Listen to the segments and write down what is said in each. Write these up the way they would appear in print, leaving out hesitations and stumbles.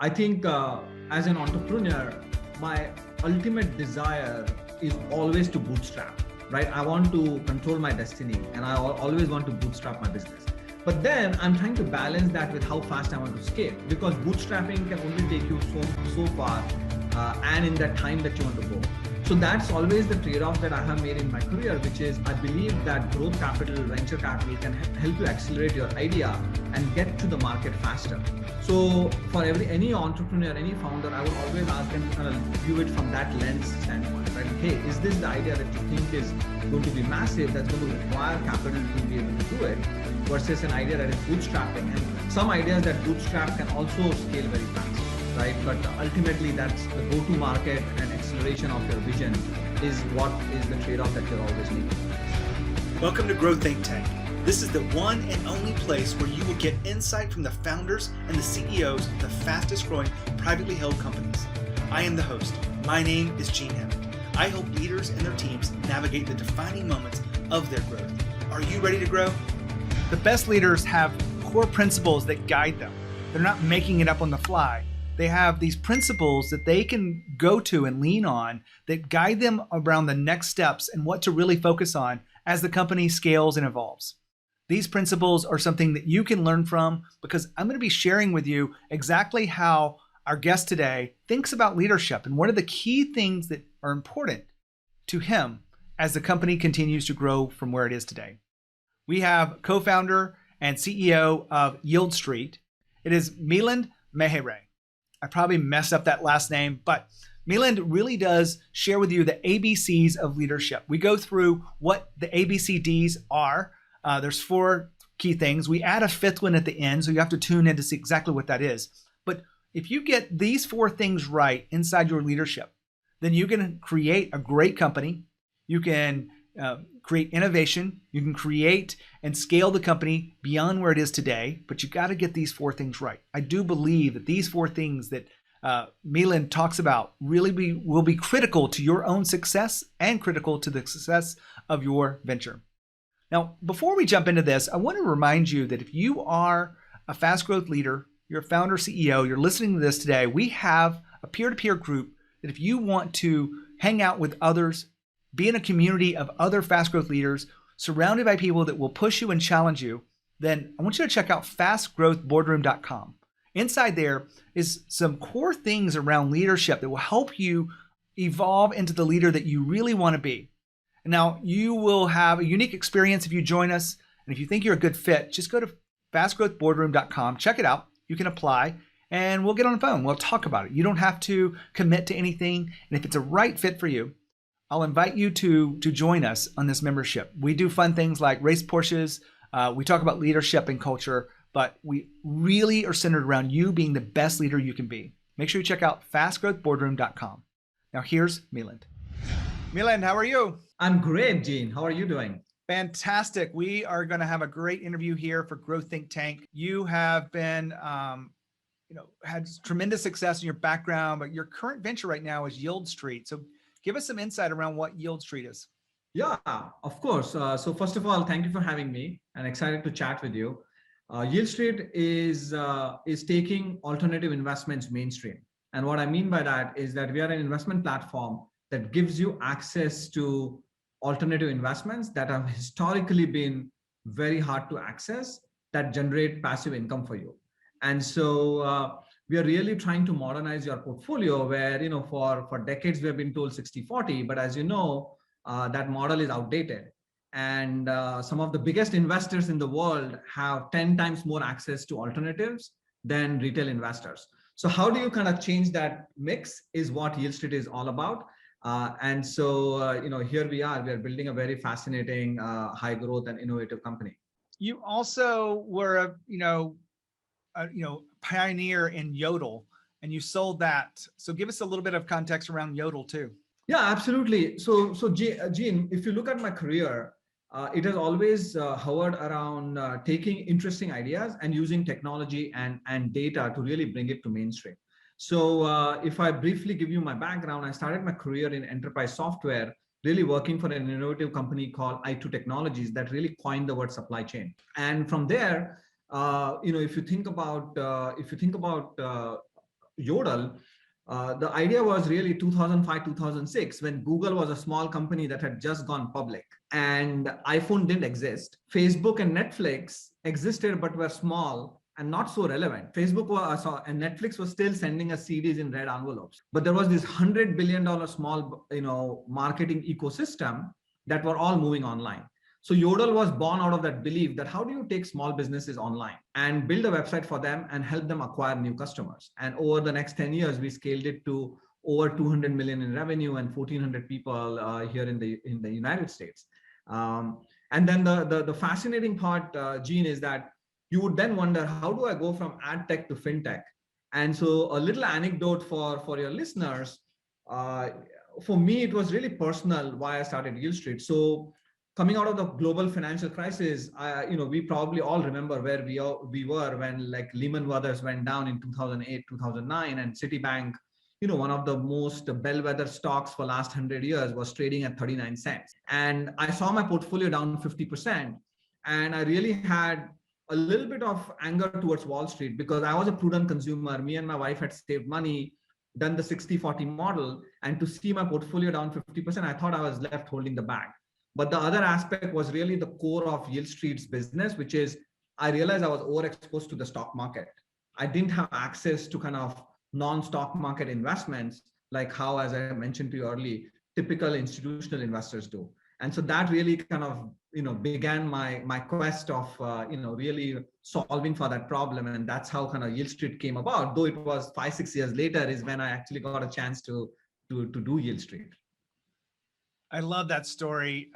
I think as an entrepreneur, my ultimate desire is always to bootstrap, right? I want to control my destiny and I always want to bootstrap my business. But then I'm trying to balance that with how fast I want to scale, because bootstrapping can only take you so far and in that time that you want to go. So that's always the trade-off that I have made in my career, which is I believe that growth capital, venture capital can help you accelerate your idea and get to the market faster. So for any entrepreneur, any founder, I would always ask them to kind of view it from that lens standpoint, right? Hey, is this the idea that you think is going to be massive, that's going to require capital to be able to do it, versus an idea that is bootstrapping? And some ideas that bootstrap can also scale very fast, right? But ultimately, that's the go-to market and acceleration of your vision is what is the trade-off that you're always making. Welcome to Grow Think Tank. This is the one and only place where you will get insight from the founders and the CEOs of the fastest growing privately held companies. I am the host. My name is Gene Hammett. I help leaders and their teams navigate the defining moments of their growth. Are you ready to grow? The best leaders have core principles that guide them. They're not making it up on the fly. They have these principles that they can go to and lean on that guide them around the next steps and what to really focus on as the company scales and evolves. These principles are something that you can learn from, because I'm going to be sharing with you exactly how our guest today thinks about leadership and what are the key things that are important to him as the company continues to grow from where it is today. We have co-founder and CEO of Yieldstreet. It is Milind Mehere. I probably messed up that last name, but Milind really does share with you the ABCs of leadership. We go through what the ABCDs are. There's 4 key things. We add a 5th one at the end, so you have to tune in to see exactly what that is. But if you get these 4 things right inside your leadership, then you can create a great company. You can create innovation. You can create and scale the company beyond where it is today, but you got to get these 4 things right. I do believe that these 4 things that Milind talks about really will be critical to your own success and critical to the success of your venture. Now, before we jump into this, I want to remind you that if you are a fast growth leader, you're a founder, CEO, you're listening to this today, we have a peer-to-peer group that if you want to hang out with others, be in a community of other fast growth leaders, surrounded by people that will push you and challenge you, then I want you to check out fastgrowthboardroom.com. Inside there is some core things around leadership that will help you evolve into the leader that you really want to be. Now, you will have a unique experience if you join us. And if you think you're a good fit, just go to fastgrowthboardroom.com, check it out. You can apply and we'll get on the phone. We'll talk about it. You don't have to commit to anything. And if it's a right fit for you, I'll invite you to join us on this membership. We do fun things like race Porsches. We talk about leadership and culture, but we really are centered around you being the best leader you can be. Make sure you check out fastgrowthboardroom.com. Now here's Milind. Milind, how are you? I'm great, Gene. How are you doing? Fantastic. We are going to have a great interview here for Grow Think Tank. You have been, had tremendous success in your background, but your current venture right now is Yieldstreet. So give us some insight around what Yieldstreet is. Yeah, of course. So first of all, thank you for having me and excited to chat with you. Yieldstreet is taking alternative investments mainstream. And what I mean by that is that we are an investment platform that gives you access to alternative investments that have historically been very hard to access, that generate passive income for you. And so we are really trying to modernize your portfolio where, for decades we have been told 60-40, but as you know, that model is outdated. And some of the biggest investors in the world have 10 times more access to alternatives than retail investors. So how do you kind of change that mix is what Yieldstreet is all about. And so, here we are building a very fascinating, high growth and innovative company. You also were a pioneer in Yodel, and you sold that. So give us a little bit of context around Yodel too. Yeah, absolutely. So Gene, if you look at my career, it has always hovered around taking interesting ideas and using technology and data to really bring it to mainstream. So if I briefly give you my background, I started my career in enterprise software, really working for an innovative company called i2 Technologies that really coined the word supply chain. And from there, if you think about Yodel, the idea was really 2005, 2006, when Google was a small company that had just gone public and iPhone didn't exist. Facebook and Netflix existed, but were small and not so relevant. Facebook was, and Netflix was still sending us CDs in red envelopes. But there was this $100 billion small, marketing ecosystem that were all moving online. So Yodel was born out of that belief that how do you take small businesses online and build a website for them and help them acquire new customers? And over the next 10 years, we scaled it to over 200 million in revenue and 1,400 people here in the United States. And then the fascinating part, Gene, is that you would then wonder, how do I go from ad tech to fintech? And so a little anecdote for your listeners, for me, it was really personal why I started Yieldstreet. So coming out of the global financial crisis, we probably all remember where we were when like Lehman Brothers went down in 2008, 2009, and Citibank, one of the most bellwether stocks for last 100 years, was trading at 39 cents. And I saw my portfolio down 50%. And I really had a little bit of anger towards Wall Street because I was a prudent consumer. Me and my wife had saved money, done the 60-40 model. And to see my portfolio down 50%, I thought I was left holding the bag. But the other aspect was really the core of Yieldstreet's business, which is I realized I was overexposed to the stock market. I didn't have access to kind of non-stock market investments, like how, as I mentioned to you earlier, typical institutional investors do. And so that really kind of, began my quest of, really solving for that problem. And that's how kind of Yieldstreet came about. Though it was 5-6 years later is when I actually got a chance to do Yieldstreet. I love that story.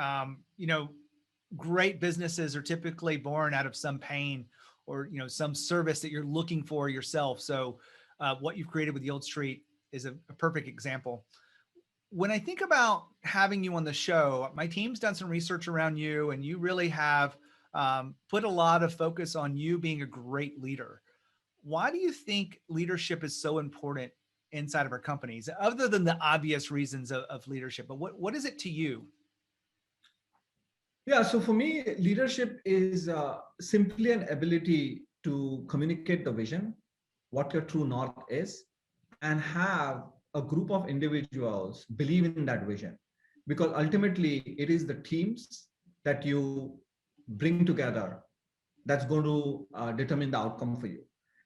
Great businesses are typically born out of some pain or, some service that you're looking for yourself. So what you've created with Yieldstreet is a perfect example. When I think about having you on the show, my team's done some research around you, and you really have put a lot of focus on you being a great leader. Why do you think leadership is so important inside of our companies, other than the obvious reasons of leadership? But what is it to you? Yeah, so for me, leadership is simply an ability to communicate the vision, what your true north is, and have a group of individuals believe in that vision. Because ultimately, it is the teams that you bring together that's going to determine the outcome for you.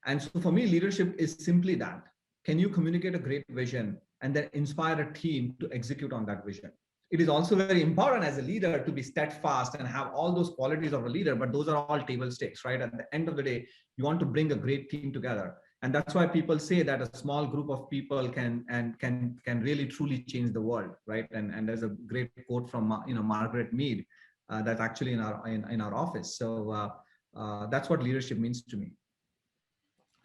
And so for me, leadership is simply that. Can you communicate a great vision and then inspire a team to execute on that vision? It is also very important as a leader to be steadfast and have all those qualities of a leader, but those are all table stakes, right? At the end of the day, you want to bring a great team together. And that's why people say that a small group of people can really truly change the world, right? And there's a great quote from Margaret Mead that's actually in our office. So that's what leadership means to me.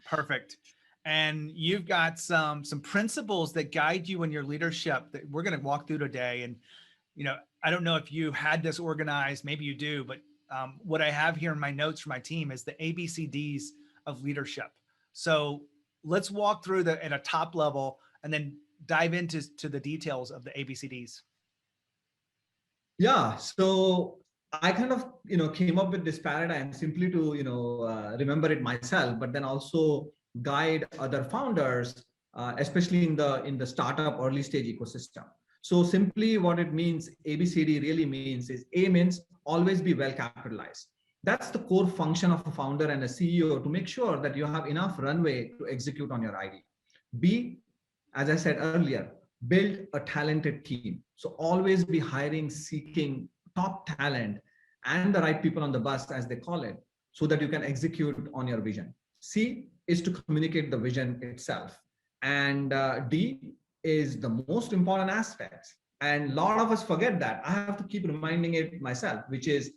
Perfect. And you've got some principles that guide you in your leadership that we're going to walk through today. And, I don't know if you had this organized, maybe you do, but what I have here in my notes for my team is the ABCDs of leadership. So let's walk through at a top level and then dive into the details of the ABCDs. Yeah. So I kind of, came up with this paradigm simply to, remember it myself, but then also guide other founders, especially in the startup early stage ecosystem. So simply what it means, ABCD really means is A means always be well capitalized. That's the core function of a founder and a CEO, to make sure that you have enough runway to execute on your idea. B, as I said earlier, build a talented team. So always be hiring, seeking top talent and the right people on the bus, as they call it, so that you can execute on your vision. C is to communicate the vision itself. And D is the most important aspect. And a lot of us forget that. I have to keep reminding it myself, which is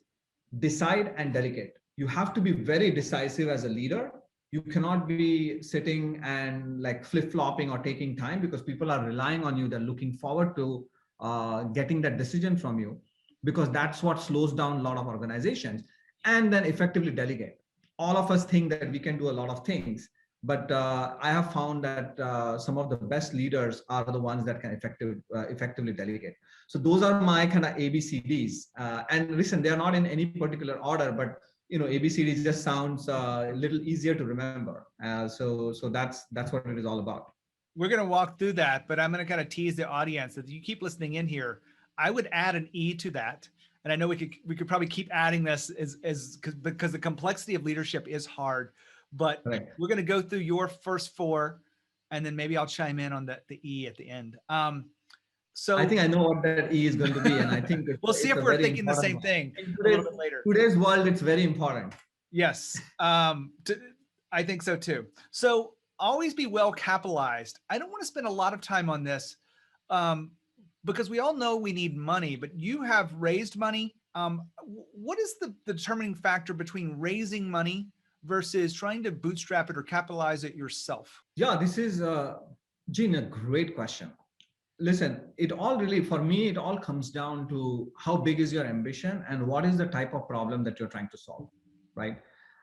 decide and delegate. You have to be very decisive as a leader. You cannot be sitting and like flip-flopping or taking time, because people are relying on you. They're looking forward to getting that decision from you, because that's what slows down a lot of organizations. And then effectively delegate. All of us think that we can do a lot of things, but I have found that some of the best leaders are the ones that can effectively delegate. So those are my kind of ABCDs. And listen, they're not in any particular order, but ABCD just sounds a little easier to remember. So that's what it is all about. We're going to walk through that, but I'm going to kind of tease the audience that you keep listening in here. I would add an E to that. And I know we could probably keep adding this because the complexity of leadership is hard, but Right. We're going to go through your first four, and then maybe I'll chime in on the E at the end. So I think I know what that E is going to be, and I think we'll see if we're thinking the same thing a little bit later. Today's world, it's very important. Yes, I think so too. So always be well capitalized. I don't want to spend a lot of time on this because we all know we need money, but you have raised money. What is the determining factor between raising money versus trying to bootstrap it or capitalize it yourself? Yeah, this is, Gene, a great question. Listen, for me, it all comes down to how big is your ambition and what is the type of problem that you're trying to solve, right?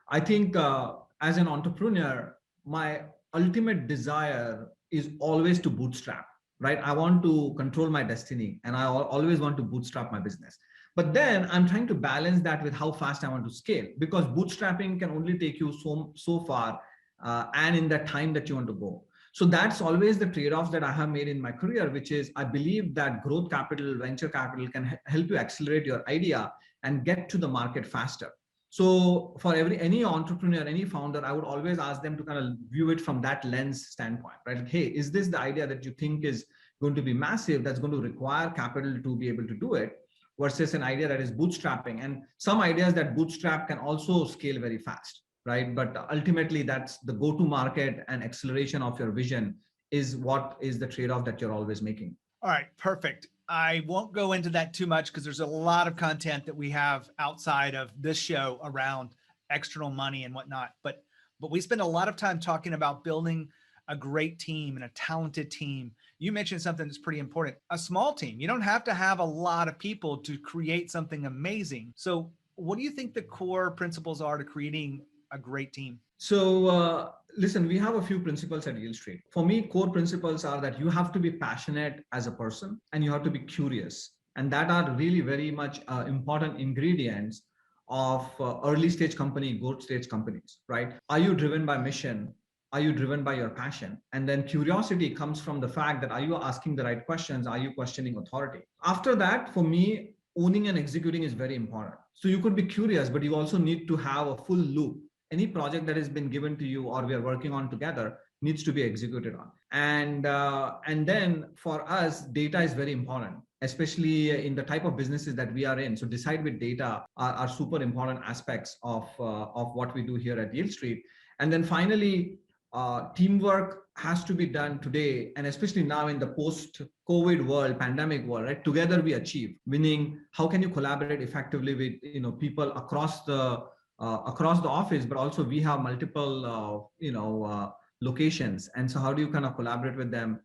I think as an entrepreneur, my ultimate desire is always to bootstrap, right? I want to control my destiny and I always want to bootstrap my business. But then I'm trying to balance that with how fast I want to scale, because bootstrapping can only take you so far and in the time that you want to go. So that's always the trade-offs that I have made in my career, which is I believe that growth capital, venture capital can help you accelerate your idea and get to the market faster. So for any entrepreneur, any founder, I would always ask them to kind of view it from that lens standpoint, right? Hey, is this the idea that you think is going to be massive, that's going to require capital to be able to do it, versus an idea that is bootstrapping? And some ideas that bootstrap can also scale very fast, right? But ultimately, that's the go-to market, and acceleration of your vision is what is the trade-off that you're always making. All right, perfect. I won't go into that too much because there's a lot of content that we have outside of this show around external money and whatnot. But we spend a lot of time talking about building a great team and a talented team. You mentioned something that's pretty important, a small team. You don't have to have a lot of people to create something amazing. So what do you think the core principles are to creating a great team? So listen, we have a few principles at Yieldstreet. For me, core principles are that you have to be passionate as a person and you have to be curious. And that are really very much important ingredients of early stage company, growth stage companies, right? Are you driven by mission? Are you driven by your passion? And then curiosity comes from the fact that are you asking the right questions? Are you questioning authority? After that, for me, owning and executing is very important. So you could be curious, but you also need to have a full loop. Any project that has been given to you or we are working on together needs to be executed on. And then for us, data is very important, especially in the type of businesses that we are in. So decide with data are super important aspects of what we do here at Yieldstreet. And then finally, teamwork has to be done today, and especially now in the post-COVID world, pandemic world, right? Together we achieve. Meaning, how can you collaborate effectively with people across the office, but also we have multiple locations, and so how do you kind of collaborate with them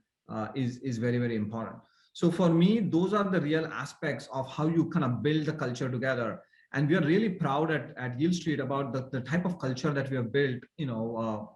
is very, very important. So for me, those are the real aspects of how you kind of build the culture together. And we are really proud at Yieldstreet about the type of culture that we have built,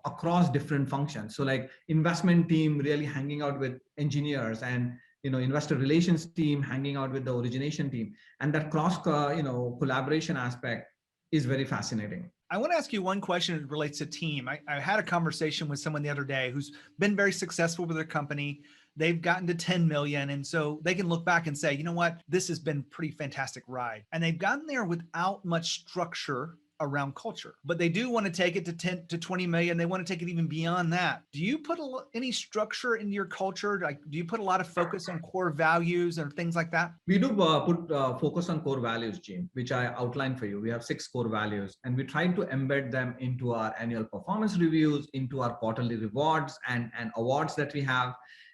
across different functions. So like investment team really hanging out with engineers, and investor relations team hanging out with the origination team, and that cross collaboration aspect is very fascinating. I want to ask you one question that relates to team. I had a conversation with someone the other day who's been very successful with their company. They've gotten to 10 million. And so they can look back and say, you know what, this has been a pretty fantastic ride. And they've gotten there without much structure around culture, but they do want to take it to 10 to 20 million. They want to take it even beyond that. Do you put any structure into your culture? Like, do you put a lot of focus on core values and things like that? We do put focus on core values, Gene, which I outlined for you. We have 6 core values, and we try to embed them into our annual performance reviews, into our quarterly rewards and awards that we have.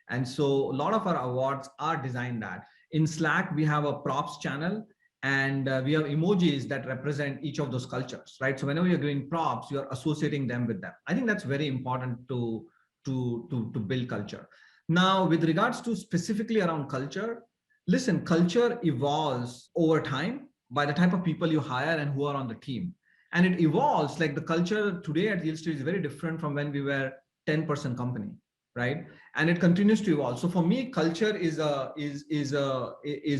And so a lot of our awards are designed that. In Slack, we have a props channel, and we have emojis that represent each of those cultures, right? So whenever you're doing props, you're associating them with them. I think that's very important to build culture. Now, with regards to specifically around culture, listen, culture evolves over time by the type of people you hire and who are on the team. And it evolves, like the culture today at Yieldstreet is very different from when we were 10-person company. right? And it continues to evolve. So for me, culture is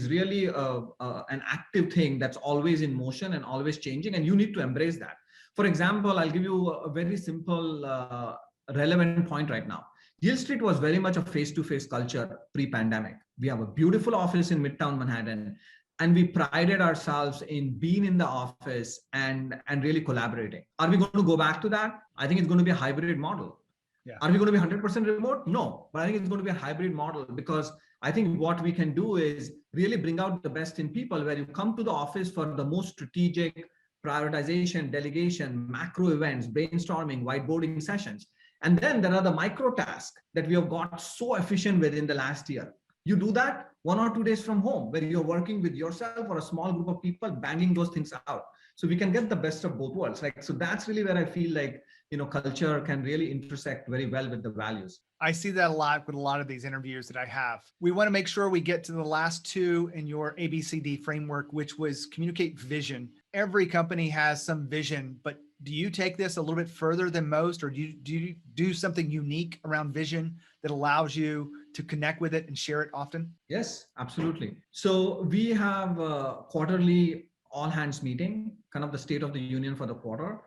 really an active thing that's always in motion and always changing, and you need to embrace that. For example, I'll give you a very simple relevant point right now. Yieldstreet was very much a face-to-face culture pre-pandemic. We have a beautiful office in Midtown Manhattan, and we prided ourselves in being in the office and really collaborating. Are we going to go back to that? I think it's going to be a hybrid model. Yeah. Are we going to be 100% remote? No, but I think it's going to be a hybrid model, because I think what we can do is really bring out the best in people, where you come to the office for the most strategic prioritization, delegation, macro events, brainstorming, whiteboarding sessions. And then there are the micro tasks that we have got so efficient with in the last year. You do that 1 or 2 days from home, where you're working with yourself or a small group of people, banging those things out. So we can get the best of both worlds. Like, so that's really where I feel like, culture can really intersect very well with the values. I see that a lot with a lot of these interviews that I have. We want to make sure we get to the last two in your ABCD framework, which was communicate vision. Every company has some vision, but do you take this a little bit further than most, or do you do something unique around vision that allows you to connect with it and share it often? Yes, absolutely. So we have a quarterly all hands meeting, kind of the state of the union for the quarter.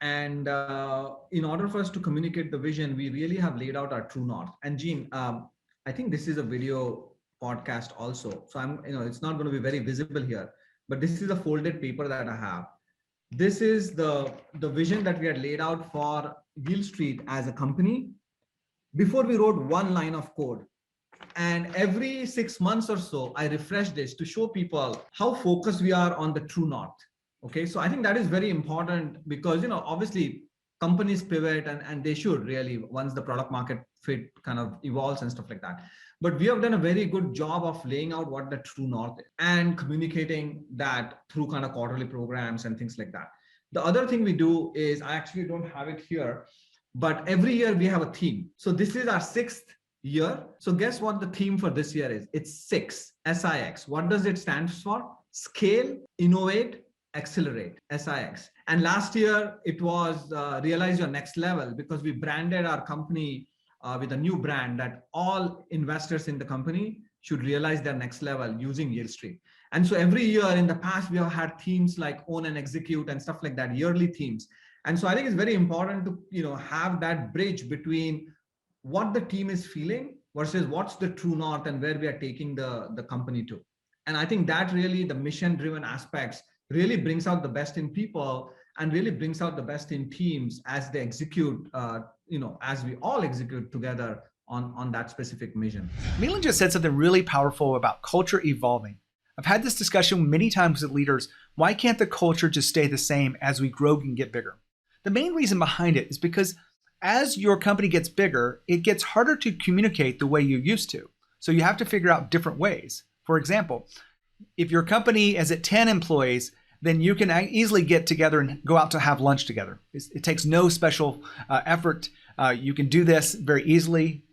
And in order for us to communicate the vision, we really have laid out our true north. And Gene, I think this is a video podcast also. So it's not going to be very visible here, but this is a folded paper that I have. This is the vision that we had laid out for Yieldstreet as a company before we wrote one line of code. And every 6 months or so, I refresh this to show people how focused we are on the true north. Okay, so I think that is very important, because, obviously companies pivot and they should really, once the product market fit kind of evolves and stuff like that. But we have done a very good job of laying out what the true north is and communicating that through kind of quarterly programs and things like that. The other thing we do is, I actually don't have it here, but every year we have a theme. So this is our 6th year. So guess what the theme for this year is? It's 6, SIX. What does it stand for? Scale, innovate, accelerate, SIX. And last year it was realize your next level, because we branded our company with a new brand that all investors in the company should realize their next level using Yieldstreet. And so every year in the past, we have had themes like own and execute and stuff like that, yearly themes. And so I think it's very important to have that bridge between what the team is feeling versus what's the true north and where we are taking the company to. And I think that really, the mission driven aspects really brings out the best in people and really brings out the best in teams as they execute, as we all execute together on that specific mission. Milind just said something really powerful about culture evolving. I've had this discussion many times with leaders. Why can't the culture just stay the same as we grow and get bigger? The main reason behind it is because as your company gets bigger, it gets harder to communicate the way you used to. So you have to figure out different ways. For example, if your company is at 10 employees, then you can easily get together and go out to have lunch together. It takes no special effort. You can do this very easily,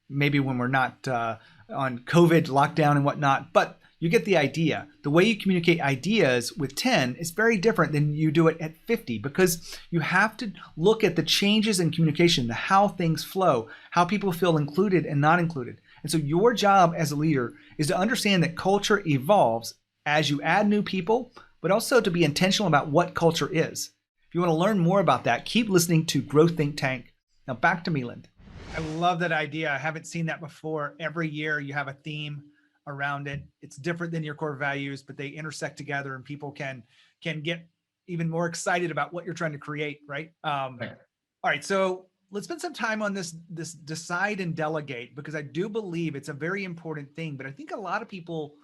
maybe when we're not on COVID lockdown and whatnot, but you get the idea. The way you communicate ideas with 10 is very different than you do it at 50, because you have to look at the changes in communication, how things flow, how people feel included and not included. And so your job as a leader is to understand that culture evolves as you add new people, but also to be intentional about what culture is. If you want to learn more about that, keep listening to Growth Think Tank. Now back to Milind. I love that idea. I haven't seen that before. Every year you have a theme around it. It's different than your core values, but they intersect together and people can get even more excited about what you're trying to create, right? Right. All right, so let's spend some time on this decide and delegate, because I do believe it's a very important thing, but I think a lot of people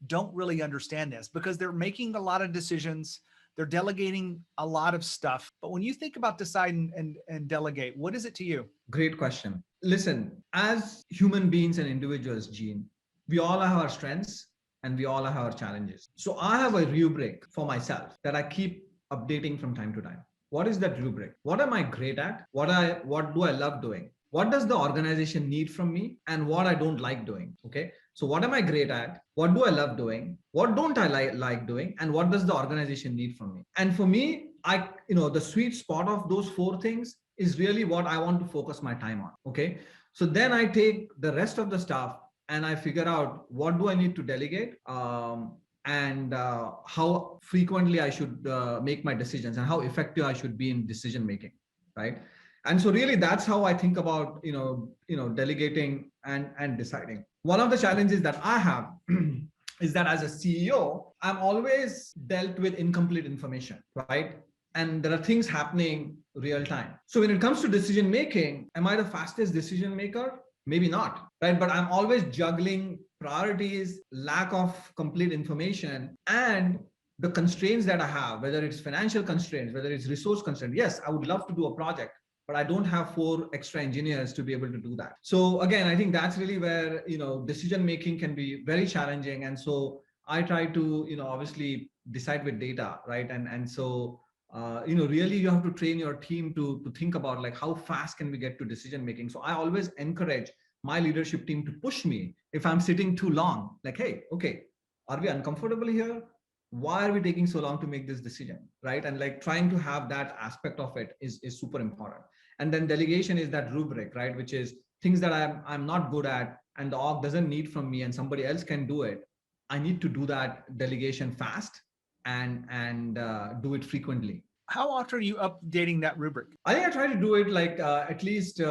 don't really understand this because they're making a lot of decisions. They're delegating a lot of stuff. But when you think about decide and delegate, what is it to you? Great question. Listen, as human beings and individuals, Gene, we all have our strengths and we all have our challenges. So I have a rubric for myself that I keep updating from time to time. What is that rubric? What am I great at? What do I love doing? What does the organization need from me and what I don't like doing? Okay. So what am I great at? What do I love doing? What don't I like doing? And what does the organization need from me? And for me, the sweet spot of those 4 things is really what I want to focus my time on. Okay. So then I take the rest of the stuff and I figure out what do I need to delegate, and how frequently I should make my decisions and how effective I should be in decision making, right? And so really that's how I think about delegating and deciding. One of the challenges that I have is that as a CEO, I'm always dealt with incomplete information, right? And there are things happening real time. So when it comes to decision making, am I the fastest decision maker? Maybe not, right? But I'm always juggling priorities, lack of complete information, and the constraints that I have, whether it's financial constraints, whether it's resource constraints. Yes, I would love to do a project, but I don't have 4 extra engineers to be able to do that. So again, I think that's really where, decision making can be very challenging. And so I try to, obviously decide with data, right? And so really you have to train your team to think about like how fast can we get to decision making. So I always encourage my leadership team to push me if I'm sitting too long, like, hey, okay, are we uncomfortable here? Why are we taking so long to make this decision, right? And like trying to have that aspect of it is super important. And then delegation is that rubric, right? Which is things that I'm not good at and the org doesn't need from me and somebody else can do it. I need to do that delegation fast and do it frequently. How often are you updating that rubric? I think I try to do it like at least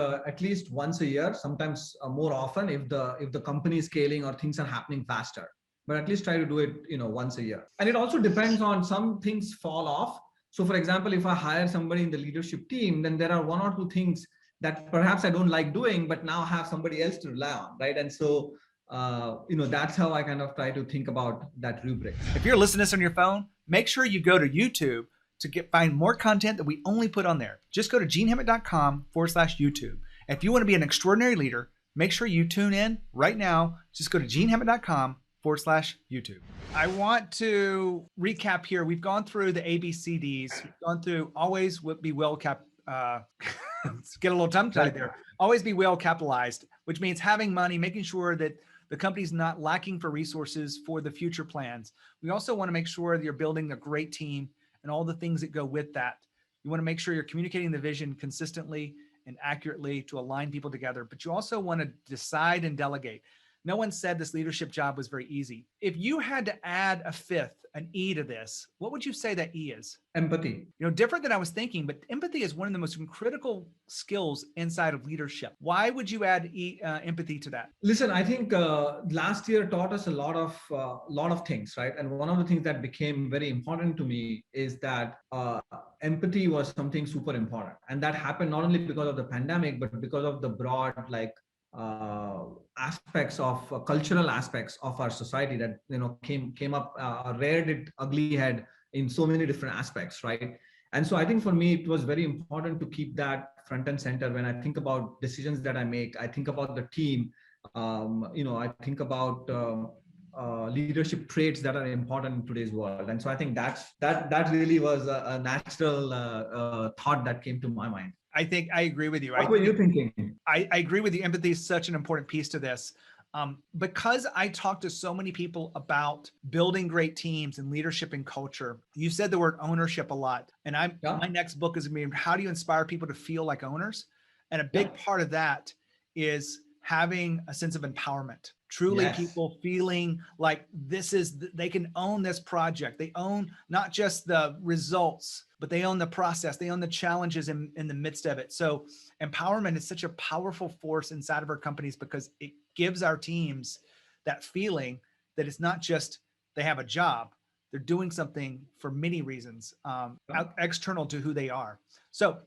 once a year, sometimes more often if the company is scaling or things are happening faster. But at least try to do it once a year. And it also depends on some things fall off. So for example, if I hire somebody in the leadership team, then there are 1 or 2 things that perhaps I don't like doing, but now have somebody else to rely on, right? And so that's how I kind of try to think about that rubric. If you're listening to this on your phone, make sure you go to YouTube to find more content that we only put on there. Just go to genehammett.com/YouTube. If you want to be an extraordinary leader, make sure you tune in right now. Just go to genehammett.com/YouTube. I want to recap here. We've gone through the ABCDs. We've gone through always be well get a little tongue tied there. Always be well capitalized, which means having money, making sure that the company's not lacking for resources for the future plans. We also want to make sure that you're building a great team and all the things that go with that. You want to make sure you're communicating the vision consistently and accurately to align people together, but you also want to decide and delegate. No one said this leadership job was very easy. If you had to add a 5th, an E to this, what would you say that E is? Empathy. Different than I was thinking, but empathy is one of the most critical skills inside of leadership. Why would you add empathy to that? Listen, I think last year taught us a lot of things, right? And one of the things that became very important to me is that empathy was something super important. And that happened not only because of the pandemic, but because of the broad, aspects of cultural aspects of our society that came up, reared its ugly head in so many different aspects, right? And so I think for me it was very important to keep that front and center when I think about decisions that I make. I think about the team. I think about leadership traits that are important in today's world. And so I think that really was a natural thought that came to my mind. I think I agree with you. What were you thinking? I agree with you. Empathy is such an important piece to this. Because I talk to so many people about building great teams and leadership and culture. You said the word ownership a lot. And my next book is going to be how do you inspire people to feel like owners? And a big part of that is having a sense of empowerment. Truly people feeling like they can own this project. They own not just the results, but they own the process. They own the challenges in the midst of it. So empowerment is such a powerful force inside of our companies because it gives our teams that feeling that it's not just they have a job. They're doing something for many reasons, external to who they are. So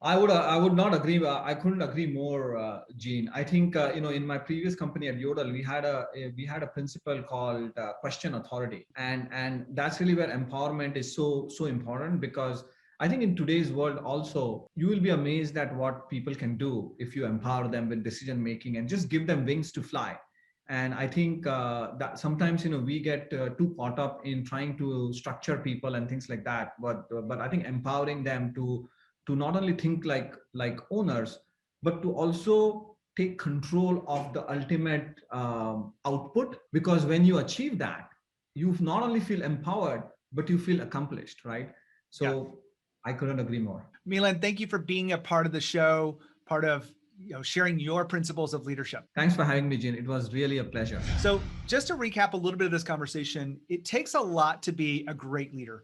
I would not agree. I couldn't agree more, Gene. I think in my previous company at Yodel, we had a principle called question authority, and that's really where empowerment is so important, because I think in today's world also you will be amazed at what people can do if you empower them with decision making and just give them wings to fly. And I think that sometimes we get too caught up in trying to structure people and things like that. But I think empowering them to not only think like owners, but to also take control of the ultimate output. Because when you achieve that, you not only feel empowered, but you feel accomplished, right? So I couldn't agree more. Milind, thank you for being a part of the show, part of sharing your principles of leadership. Thanks for having me, Gene. It was really a pleasure. So just to recap a little bit of this conversation, it takes a lot to be a great leader.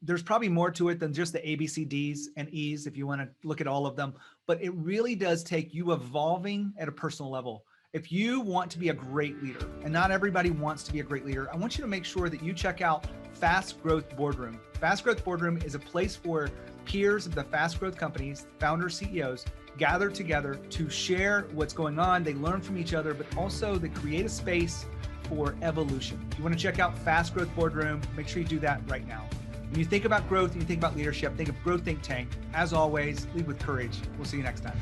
There's probably more to it than just the ABCDs and E's if you want to look at all of them, but it really does take you evolving at a personal level. If you want to be a great leader, and not everybody wants to be a great leader, I want you to make sure that you check out Fast Growth Boardroom. Fast Growth Boardroom is a place for peers of the fast growth companies, founders, CEOs, gather together to share what's going on. They learn from each other, but also they create a space for evolution. If you want to check out Fast Growth Boardroom, make sure you do that right now. When you think about growth and you think about leadership, think of Growth Think Tank. As always, lead with courage. We'll see you next time.